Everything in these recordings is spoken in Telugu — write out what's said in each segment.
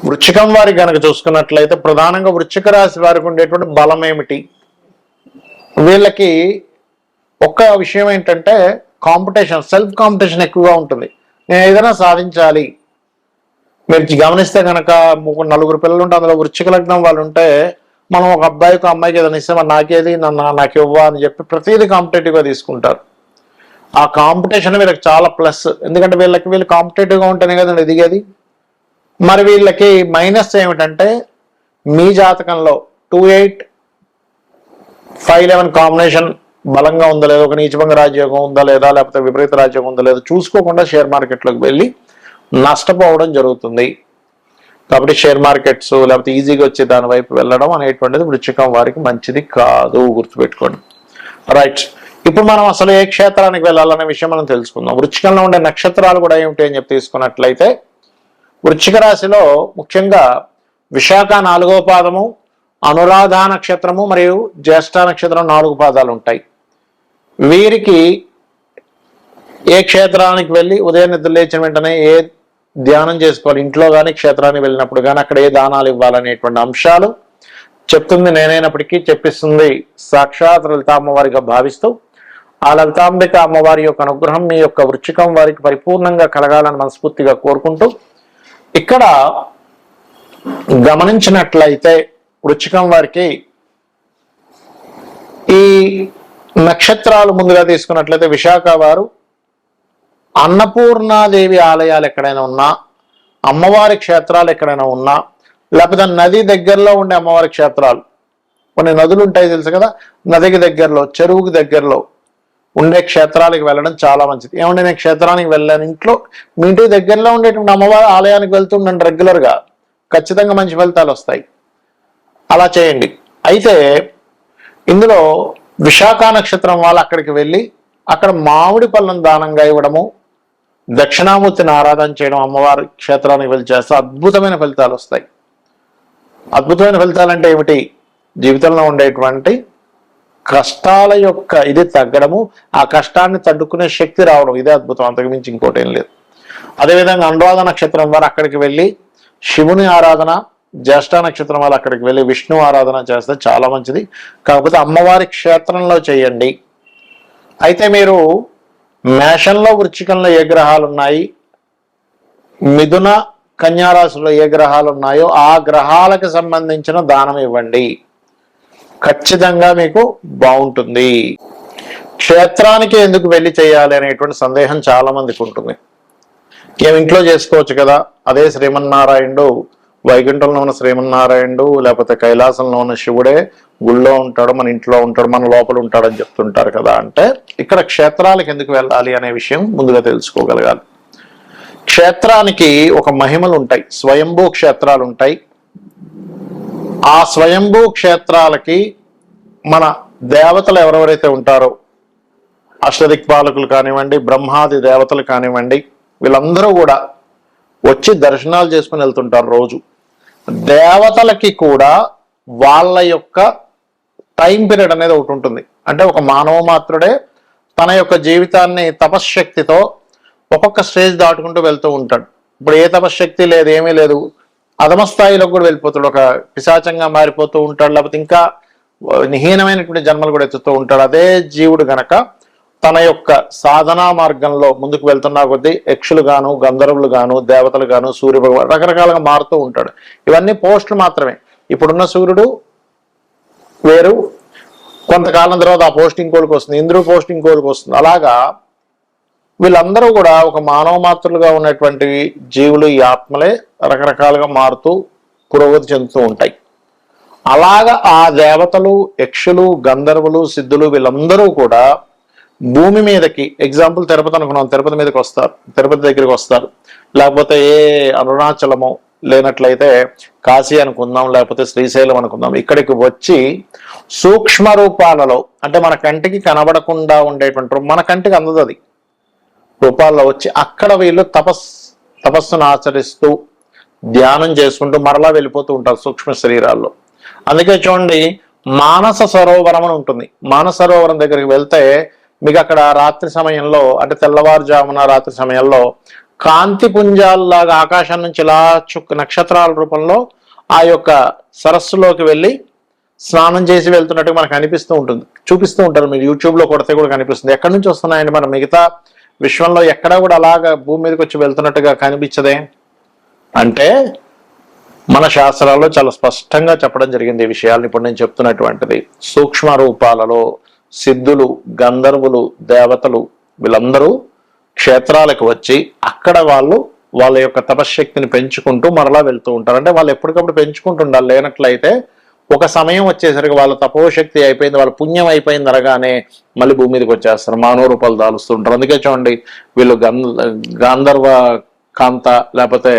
వృశ్చికం వారికి కనుక చూసుకున్నట్లయితే ప్రధానంగా వృశ్చిక రాశి వారికి ఉండేటువంటి బలం ఏమిటి? వీళ్ళకి ఒక్క విషయం ఏంటంటే కాంపిటీషన్, సెల్ఫ్ కాంపిటీషన్ ఎక్కువగా ఉంటుంది. నేను ఏదైనా సాధించాలి. మీరు గమనిస్తే కనుక నలుగురు పిల్లలు ఉంటే అందులో వృశ్చిక లగ్నం వాళ్ళు ఉంటే మనం ఒక అబ్బాయికి అమ్మాయికి ఏదైనా ఇస్తే మరి నాకేది నాకు ఇవ్వా అని చెప్పి ప్రతిదీ కాంపిటేటివ్గా తీసుకుంటారు. ఆ కాంపిటీషన్ వీళ్ళకి చాలా ప్లస్. ఎందుకంటే వీళ్ళు కాంపిటేటివ్గా ఉంటేనే కదండి ఎదిగేది. మరి వీళ్ళకి మైనస్ ఏమిటంటే మీ జాతకంలో 2-8 5-11 కాంబినేషన్ బలంగా ఉందా లేదా, ఒక నీచభంగ రాజ్యోగం ఉందా లేదా, లేకపోతే విపరీత రాజ్యోగం ఉందా లేదా చూసుకోకుండా షేర్ మార్కెట్లోకి వెళ్ళి నష్టపోవడం జరుగుతుంది. కాబట్టి షేర్ మార్కెట్స్ లేకపోతే ఈజీగా వచ్చే దాని వైపు వెళ్ళడం అనేటువంటిది వృశ్చికం వారికి మంచిది కాదు, గుర్తుపెట్టుకోండి. రైట్, ఇప్పుడు మనం అసలు ఏ క్షేత్రానికి వెళ్ళాలనే విషయం మనం తెలుసుకుందాం. వృశ్చికంలో ఉండే నక్షత్రాలు కూడా ఏమిటి అని చెప్పి తీసుకున్నట్లయితే వృశ్చిక రాశిలో ముఖ్యంగా విశాఖ 4వ పాదము, అనురాధ నక్షత్రము మరియు జ్యేష్ఠ నక్షత్రం 4 పాదాలు ఉంటాయి. వీరికి ఏ క్షేత్రానికి వెళ్ళి ఉదయం నిద్ర లేచిన వెంటనే ఏ ధ్యానం చేసుకోవాలి, ఇంట్లో కానీ క్షేత్రానికి వెళ్ళినప్పుడు కానీ అక్కడ ఏ దానాలు ఇవ్వాలనేటువంటి అంశాలు చెప్తుంది నేనైనప్పటికీ చెప్పిస్తుంది సాక్షాత్ లలిత అమ్మవారిగా భావిస్తూ ఆ లలితాంబిక అమ్మవారి యొక్క అనుగ్రహం మీ యొక్క వృశ్చికం వారికి పరిపూర్ణంగా కలగాలని మనస్ఫూర్తిగా కోరుకుంటూ, ఇక్కడ గమనించినట్లయితే వృశ్చికం వారికి ఈ నక్షత్రాలు ముందుగా తీసుకున్నట్లయితే విశాఖ వారు అన్నపూర్ణాదేవి ఆలయాలు ఎక్కడైనా ఉన్నా, అమ్మవారి క్షేత్రాలు ఎక్కడైనా ఉన్నా, లేకపోతే నది దగ్గరలో ఉండే అమ్మవారి క్షేత్రాలు, కొన్ని నదులు ఉంటాయి తెలుసు కదా, నదికి దగ్గరలో చెరువుకి దగ్గరలో ఉండే క్షేత్రాలకు వెళ్ళడం చాలా మంచిది. ఏమంటే నేను క్షేత్రానికి వెళ్ళాను, ఇంట్లో మీ ఇంటికి దగ్గరలో ఉండేటువంటి అమ్మవారి ఆలయానికి వెళ్తుండండి రెగ్యులర్గా, ఖచ్చితంగా మంచి ఫలితాలు వస్తాయి. అలా చేయండి. అయితే ఇందులో విశాఖ నక్షత్రం వాళ్ళు అక్కడికి వెళ్ళి అక్కడ మామిడి పళ్ళను దానంగా ఇవ్వడము, దక్షిణామూర్తిని ఆరాధన చేయడం, అమ్మవారి క్షేత్రానికి వెళ్ళి చేస్తే అద్భుతమైన ఫలితాలు వస్తాయి. అద్భుతమైన ఫలితాలు అంటే ఏమిటి? జీవితంలో ఉండేటువంటి కష్టాల యొక్క ఇది తగ్గడము, ఆ కష్టాన్ని తట్టుకునే శక్తి రావడం, ఇదే అద్భుతం, అంతకుమించి ఇంకోటి ఏం లేదు. అదేవిధంగా అనురాధ నక్షత్రం వారు అక్కడికి వెళ్ళి శివుని ఆరాధన, జ్యేష్ఠ నక్షత్రం వాళ్ళు అక్కడికి వెళ్ళి విష్ణు ఆరాధన చేస్తే చాలా మంచిది. కాకపోతే అమ్మవారి క్షేత్రంలో చేయండి. అయితే మీరు మేషంలో వృశ్చికంలో ఏ గ్రహాలు ఉన్నాయి, మిథున కన్యారాశిలో ఏ గ్రహాలు ఉన్నాయో ఆ గ్రహాలకు సంబంధించిన దానం ఇవ్వండి, ఖచ్చితంగా మీకు బాగుంటుంది. క్షేత్రానికి ఎందుకు వెళ్ళి చేయాలి అనేటువంటి సందేహం చాలా మందికి ఉంటుంది. ఏమి ఇంట్లో చేసుకోవచ్చు కదా, అదే శ్రీమన్నారాయణుడు వైకుంఠంలో ఉన్న శ్రీమన్నారాయణుడు లేకపోతే కైలాసంలో ఉన్న శివుడే గుళ్ళో ఉంటాడు, మన ఇంట్లో ఉంటాడు, మన లోపల ఉంటాడని చెప్తుంటారు కదా. అంటే ఇక్కడ క్షేత్రాలకు ఎందుకు వెళ్ళాలి అనే విషయం ముందుగా తెలుసుకోగలగాలి. క్షేత్రానికి ఒక మహిమలు ఉంటాయి, స్వయంభూ క్షేత్రాలు ఉంటాయి. ఆ స్వయంభూ క్షేత్రాలకి మన దేవతలు ఎవరెవరైతే ఉంటారో, అష్టదిక్పాలకులు కానివ్వండి, బ్రహ్మాది దేవతలు కానివ్వండి, వీళ్ళందరూ కూడా వచ్చి దర్శనాలు చేసుకుని వెళ్తుంటారు రోజు. దేవతలకి కూడా వాళ్ళ యొక్క టైం పీరియడ్ అనేది ఒకటి ఉంటుంది. అంటే ఒక మానవ మాత్రుడే తన యొక్క జీవితాన్ని తపశ్శక్తితో ఒక్కొక్క స్టేజ్ దాటుకుంటూ వెళ్తూ ఉంటాడు. ఇప్పుడు ఏ తపశ్శక్తి లేదు, ఏమీ లేదు, అధమ స్థాయిలో కూడా వెళ్ళిపోతాడు, ఒక పిశాచంగా మారిపోతూ ఉంటాడు, లేకపోతే ఇంకా హీనమైనటువంటి జన్మలు కూడా ఎత్తుతూ ఉంటాడు. అదే జీవుడు గనక తన యొక్క సాధనా మార్గంలో ముందుకు వెళ్తున్నా కొద్దీ యక్షులు గాను, గంధర్వులు గాను, దేవతలు గాను, సూర్య భగవాన్ రకరకాలుగా మారుతూ ఉంటాడు. ఇవన్నీ పోస్టులు మాత్రమే. ఇప్పుడున్న సూర్యుడు వేరు, కొంతకాలం తర్వాత ఆ పోస్ట్ ఇంకోలికి వస్తుంది, ఇంద్రుడు పోస్ట్ ఇంకోలికి వస్తుంది. అలాగా వీళ్ళందరూ కూడా ఒక మానవ మాత్రులుగా ఉన్నటువంటి జీవులు, ఈ ఆత్మలే రకరకాలుగా మారుతూ పురోగతి చెందుతూ ఉంటాయి. అలాగా ఆ దేవతలు, యక్షులు, గంధర్వులు, సిద్ధులు వీళ్ళందరూ కూడా భూమి మీదకి, ఎగ్జాంపుల్ తిరుపతి అనుకున్నాం, తిరుపతి మీదకి వస్తారు, తిరుపతి దగ్గరికి వస్తారు, లేకపోతే ఏ అరుణాచలము లేనట్లయితే కాశీ అనుకుందాం, లేకపోతే శ్రీశైలం అనుకుందాం, ఇక్కడికి వచ్చి సూక్ష్మ రూపాలలో, అంటే మన కంటికి కనబడకుండా ఉండేటువంటి, మన కంటికి అందదు అది రూపాల్లో వచ్చి అక్కడ వీళ్ళు తపస్సును ఆచరిస్తూ ధ్యానం చేసుకుంటూ మరలా వెళ్ళిపోతూ ఉంటారు సూక్ష్మ శరీరాల్లో. అందుకే చూడండి, మానస సరోవరం అని ఉంటుంది. మానస సరోవరం దగ్గరికి వెళ్తే మీకు అక్కడ రాత్రి సమయంలో, అంటే తెల్లవారుజామున రాత్రి సమయంలో కాంతి పుంజాల్లాగా ఆకాశం నుంచి ఇలా నక్షత్రాల రూపంలో ఆ యొక్క సరస్సులోకి వెళ్ళి స్నానం చేసి వెళ్తున్నట్టు మనకు అనిపిస్తూ ఉంటుంది, చూపిస్తూ ఉంటారు. మీరు యూట్యూబ్లో కొడితే కూడా కనిపిస్తుంది. ఎక్కడి నుంచి వస్తున్నాయండి? మన మిగతా విశ్వంలో ఎక్కడా కూడా అలాగా భూమి మీదకి వచ్చి వెళ్తున్నట్టుగా కనిపించదే అంటే మన శాస్త్రాల్లో చాలా స్పష్టంగా చెప్పడం జరిగింది ఈ విషయాలను. ఇప్పుడు నేను చెప్తున్నటువంటిది సూక్ష్మ రూపాలలో సిద్ధులు, గంధర్వులు, దేవతలు వీళ్ళందరూ క్షేత్రాలకు వచ్చి అక్కడ వాళ్ళ యొక్క తపశ్శక్తిని పెంచుకుంటూ మరలా వెళ్తూ ఉంటారు. అంటే వాళ్ళు ఎప్పటికప్పుడు పెంచుకుంటుండాలి. లేనట్లయితే ఒక సమయం వచ్చేసరికి వాళ్ళ తపోశక్తి అయిపోయింది, వాళ్ళ పుణ్యం అయిపోయింది అనగానే మళ్ళీ భూమి మీదకి వచ్చేస్తారు, మానవ రూపాలు దాలుస్తుంటారు. అందుకే చూడండి వీళ్ళు గాంధర్వ కాంత లేకపోతే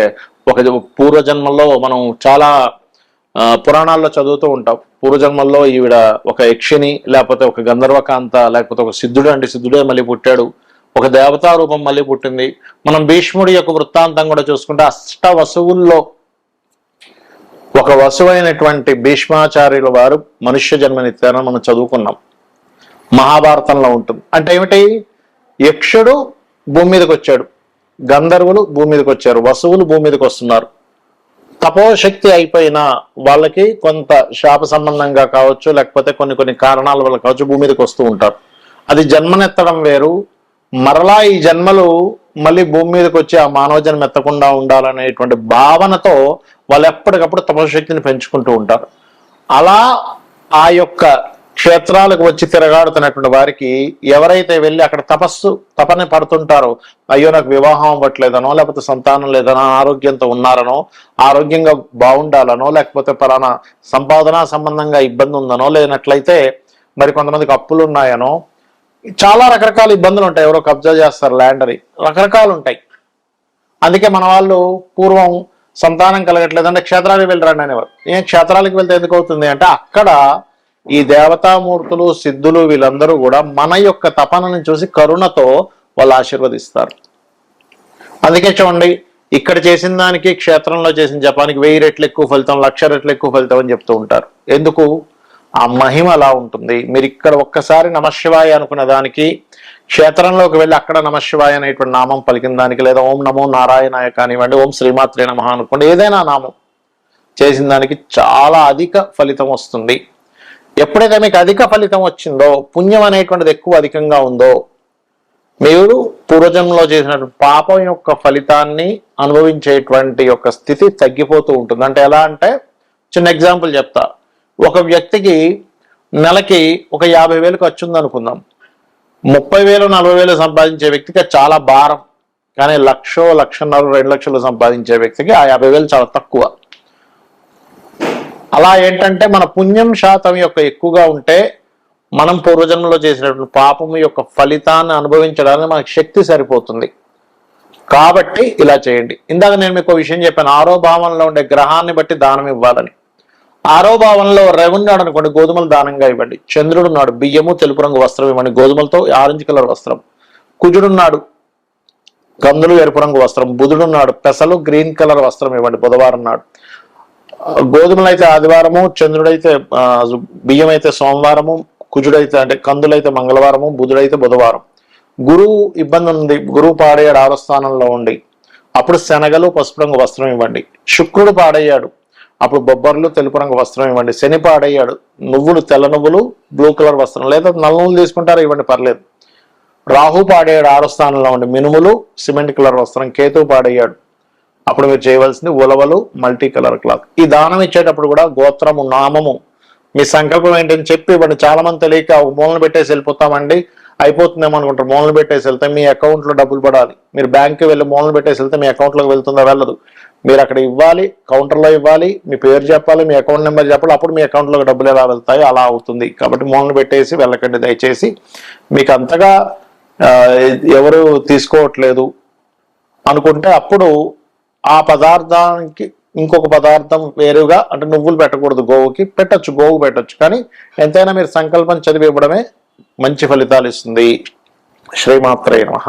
ఒక పూర్వజన్మల్లో మనం చాలా పురాణాల్లో చదువుతూ ఉంటాం. పూర్వజన్మల్లో ఈవిడ ఒక యక్షిని, లేకపోతే ఒక గంధర్వకాంత, లేకపోతే ఒక సిద్ధుడు, అంటే సిద్ధుడే మళ్ళీ పుట్టాడు, ఒక దేవతా రూపం మళ్ళీ పుట్టింది. మనం భీష్ముడి యొక్క వృత్తాంతం కూడా చూసుకుంటే అష్ట వసువుల్లో ఒక వసువైనటువంటి భీష్మాచార్యుల వారు మనుష్య జన్మనిత్యారని మనం చదువుకున్నాం, మహాభారతంలో ఉంటుంది. అంటే ఏమిటి? యక్షుడు భూమి మీదకి వచ్చాడు, గంధర్వులు భూమి మీదకి వచ్చారు, వసువులు భూమి మీదకి వస్తున్నారు. తపోశక్తి అయిపోయిన వాళ్ళకి కొంత శాప సంబంధంగా కావచ్చు, లేకపోతే కొన్ని కారణాల వల్ల కావచ్చు భూమి మీదకి వస్తూ ఉంటారు. అది జన్మనెత్తడం వేరు. మరలా ఈ జన్మలు మళ్ళీ భూమి మీదకి వచ్చి ఆ మానవ జన్మ ఎత్తకుండా ఉండాలనేటువంటి భావనతో వాళ్ళు ఎప్పటికప్పుడు తపశక్తిని పెంచుకుంటూ ఉంటారు. అలా ఆ యొక్క క్షేత్రాలకు వచ్చి తిరగాడుతున్నటువంటి వారికి ఎవరైతే వెళ్ళి అక్కడ తపని పడుతుంటారో, అయ్యో నాకు వివాహం అవ్వట్లేదనో, లేకపోతే సంతానం లేదనో, ఆరోగ్యంతో ఉన్నారనో, ఆరోగ్యంగా బాగుండాలనో, లేకపోతే పలానా సంపాదన సంబంధంగా ఇబ్బంది ఉందనో, లేనట్లయితే మరి కొంతమందికి అప్పులు ఉన్నాయనో, చాలా రకరకాల ఇబ్బందులు ఉంటాయి. ఎవరో కబ్జా చేస్తారు ల్యాండ్ అని, రకరకాలు ఉంటాయి. అందుకే మన వాళ్ళు పూర్వం సంతానం కలగట్లేదంటే క్షేత్రాలకు వెళ్ళరండి అనేవారు. క్షేత్రాలకు వెళ్తే ఎందుకు అవుతుంది అంటే అక్కడ ఈ దేవతామూర్తులు, సిద్ధులు వీళ్ళందరూ కూడా మన యొక్క తపనని చూసి కరుణతో వాళ్ళు ఆశీర్వదిస్తారు. అందుకే చూడండి ఇక్కడ చేసిన దానికి క్షేత్రంలో చేసిన జపానికి 1000 రెట్లు ఎక్కువ ఫలితం, 1,00,000 రెట్లు ఎక్కువ ఫలితం అని చెప్తూ ఉంటారు. ఎందుకు? ఆ మహిమ అలా ఉంటుంది. మీరు ఇక్కడ ఒక్కసారి నమశివాయ అనుకున్న దానికి క్షేత్రంలోకి వెళ్ళి అక్కడ నమశివాయ అనేటువంటి నామం పలికిన దానికి, లేదా ఓం నమో నారాయణాయ కానివ్వండి, ఓం శ్రీమాత్రే నమః అనుకోండి, ఏదైనా నామం చేసిన దానికి చాలా అధిక ఫలితం వస్తుంది. ఎప్పుడైతే మీకు అధిక ఫలితం వచ్చిందో, పుణ్యం అనేటువంటిది ఎక్కువ అధికంగా ఉందో, మీరు పూర్వజన్మలో చేసినటువంటి పాపం యొక్క ఫలితాన్ని అనుభవించేటువంటి యొక్క స్థితి తగ్గిపోతూ ఉంటుంది. అంటే ఎలా అంటే చిన్న ఎగ్జాంపుల్ చెప్తా. ఒక వ్యక్తికి నెలకి ఒక 50,000 ఖర్చు ఉందనుకుందాం. 30,000, 40,000 సంపాదించే వ్యక్తికి చాలా భారం. కానీ 1,00,000, 1,50,000, 2,00,000 సంపాదించే వ్యక్తికి ఆ 50,000 చాలా తక్కువ. అలా ఏంటంటే మన పుణ్యం శాతం యొక్క ఎక్కువగా ఉంటే మనం పూర్వజన్మలో చేసినటువంటి పాపము యొక్క ఫలితాన్ని అనుభవించడానికి మనకు శక్తి సరిపోతుంది. కాబట్టి ఇలా చేయండి. ఇందాక నేను మీకు విషయం చెప్పాను, 6వ భావంలో ఉండే గ్రహాన్ని బట్టి దానం ఇవ్వాలని. 6వ భావంలో రవి ఉన్నాడు అనుకోండి, గోధుమలు దానంగా ఇవ్వండి. చంద్రుడు ఉన్నాడు, బియ్యము తెలుపు రంగు వస్త్రం ఇవ్వండి, గోధుమలతో ఆరెంజ్ కలర్ వస్త్రం. కుజుడున్నాడు, కందులు ఎరుపు రంగు వస్త్రం. బుధుడున్నాడు, పెసలు గ్రీన్ కలర్ వస్త్రం ఇవ్వండి బుధవారం నాడు. గోధుమలు అయితే ఆదివారము, చంద్రుడైతే బియ్యం అయితే సోమవారము, కుజుడైతే అంటే కందులైతే మంగళవారము, బుధుడైతే బుధవారం. గురువు ఇబ్బంది ఉంది, గురువు పాడయ్యాడు 6వ స్థానంలో ఉండి, అప్పుడు శనగలు పసుపు రంగు వస్త్రం ఇవ్వండి. శుక్రుడు పాడయ్యాడు, అప్పుడు బొబ్బర్లు తెలుపు రంగు వస్త్రం ఇవ్వండి. శని పాడయ్యాడు, నువ్వులు తెల్ల నువ్వులు బ్లూ కలర్ వస్త్రం, లేదా నల్ల నువ్వులు తీసుకుంటారు ఇవ్వండి పర్లేదు. రాహు పాడయ్యాడు 6వ స్థానంలో ఉండి, మినుములు సిమెంట్ కలర్ వస్త్రం. కేతు పాడయ్యాడు, అప్పుడు మీరు చేయవలసింది ఉలవలు మల్టీ కలర్ క్లాత్. ఈ దానం ఇచ్చేటప్పుడు కూడా గోత్రము, నామము, మీ సంకల్పం ఏంటని చెప్పి ఇవ్వండి. చాలా మంది తెలియక మూలను పెట్టేసి వెళ్ళిపోతామండి, అయిపోతుందేమో అనుకుంటారు. మూలను పెట్టేసి వెళ్తే మీ అకౌంట్లో డబ్బులు పడాలి. మీరు బ్యాంక్కి వెళ్ళి మూలను పెట్టేసి వెళ్తే మీ అకౌంట్లోకి వెళ్తుందా? వెళ్ళదు. మీరు అక్కడ ఇవ్వాలి, కౌంటర్లో ఇవ్వాలి, మీ పేరు చెప్పాలి, మీ అకౌంట్ నెంబర్ చెప్పాలి, అప్పుడు మీ అకౌంట్లోకి డబ్బులు ఎలా వెళ్తాయో అలా అవుతుంది. కాబట్టి మూలను పెట్టేసి వెళ్ళకండి దయచేసి. మీకు అంతగా ఎవరు తీసుకోవట్లేదు అనుకుంటే అప్పుడు ఆ పదార్థానికి ఇంకొక పదార్థం వేరుగా, అంటే నువ్వులు పెట్టకూడదు, గోవుకి పెట్టచ్చు, గోవు పెట్టచ్చు. కానీ ఎంతైనా మీరు సంకల్పం చదివి ఇవ్వడమే మంచి ఫలితాలు ఇస్తుంది. శ్రీమాత్రే నమః.